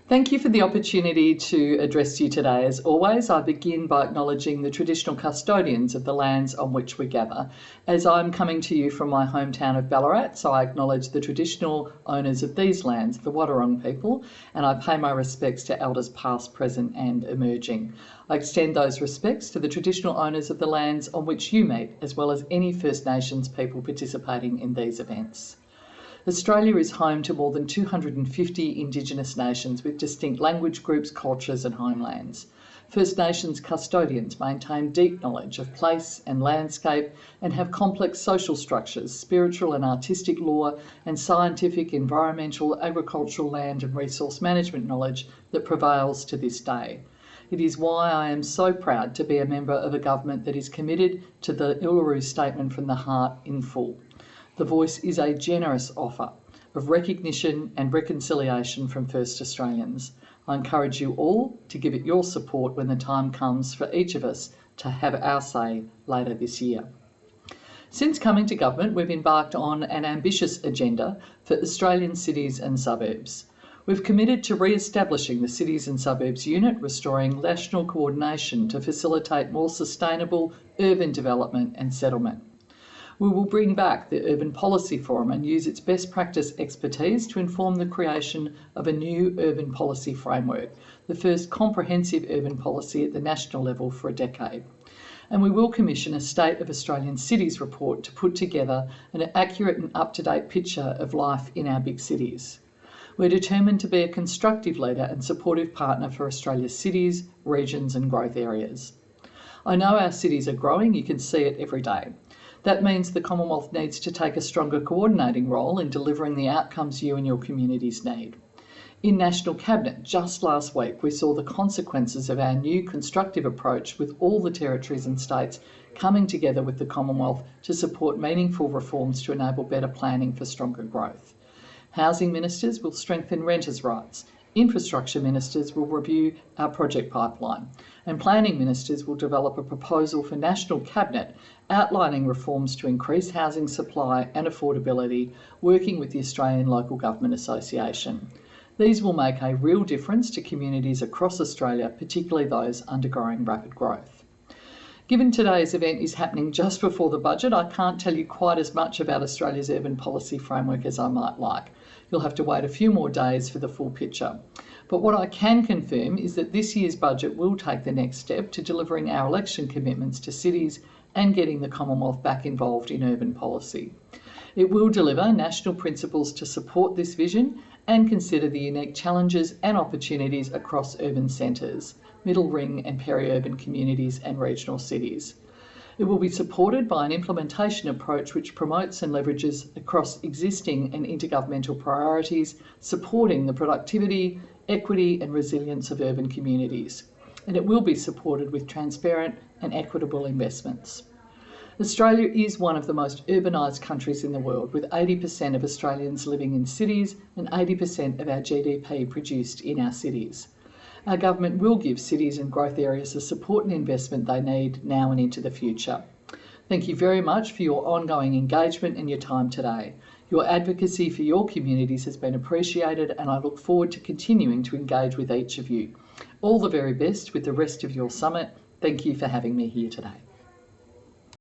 Thank you for the opportunity to address you today. As always, I begin by acknowledging the traditional custodians of the lands on which we gather. As I'm coming to you from my hometown of Ballarat, so I acknowledge the traditional owners of these lands, the Wadawurrung people, and I pay my respects to elders past, present and emerging. I extend those respects to the traditional owners of the lands on which you meet, as well as any First Nations people participating in these events. Australia is home to more than 250 Indigenous nations with distinct language groups, cultures and homelands. First Nations custodians maintain deep knowledge of place and landscape and have complex social structures, spiritual and artistic lore and scientific, environmental, agricultural, land and resource management knowledge that prevails to this day. It is why I am so proud to be a member of a government that is committed to the Uluru Statement from the Heart in full. The Voice is a generous offer of recognition and reconciliation from First Australians. I encourage you all to give it your support when the time comes for each of us to have our say later this year. Since coming to government, we've embarked on an ambitious agenda for Australian cities and suburbs. We've committed to re-establishing the Cities and Suburbs Unit, restoring national coordination to facilitate more sustainable urban development and settlement. We will bring back the Urban Policy Forum and use its best practice expertise to inform the creation of a new urban policy framework, the first comprehensive urban policy at the national level for a decade. And we will commission a State of Australian Cities report to put together an accurate and up-to-date picture of life in our big cities. We're determined to be a constructive leader and supportive partner for Australia's cities, regions and growth areas. I know our cities are growing, you can see it every day. That means the Commonwealth needs to take a stronger coordinating role in delivering the outcomes you and your communities need. In National Cabinet, just last week, we saw the consequences of our new constructive approach with all the territories and states coming together with the Commonwealth to support meaningful reforms to enable better planning for stronger growth. Housing ministers will strengthen renters' rights. Infrastructure ministers will review our project pipeline, and planning ministers will develop a proposal for National Cabinet outlining reforms to increase housing supply and affordability, working with the Australian Local Government Association. These will make a real difference to communities across Australia, particularly those undergoing rapid growth. Given today's event is happening just before the budget, I can't tell you quite as much about Australia's urban policy framework as I might like. You'll have to wait a few more days for the full picture. But what I can confirm is that this year's budget will take the next step to delivering our election commitments to cities and getting the Commonwealth back involved in urban policy. It will deliver national principles to support this vision and consider the unique challenges and opportunities across urban centres, middle ring and peri-urban communities and regional cities. It will be supported by an implementation approach which promotes and leverages across existing and intergovernmental priorities, supporting the productivity, equity and resilience of urban communities. And it will be supported with transparent and equitable investments. Australia is one of the most urbanised countries in the world, with 80% of Australians living in cities and 80% of our GDP produced in our cities. Our government will give cities and growth areas the support and investment they need now and into the future. Thank you very much for your ongoing engagement and your time today. Your advocacy for your communities has been appreciated and I look forward to continuing to engage with each of you. All the very best with the rest of your summit. Thank you for having me here today.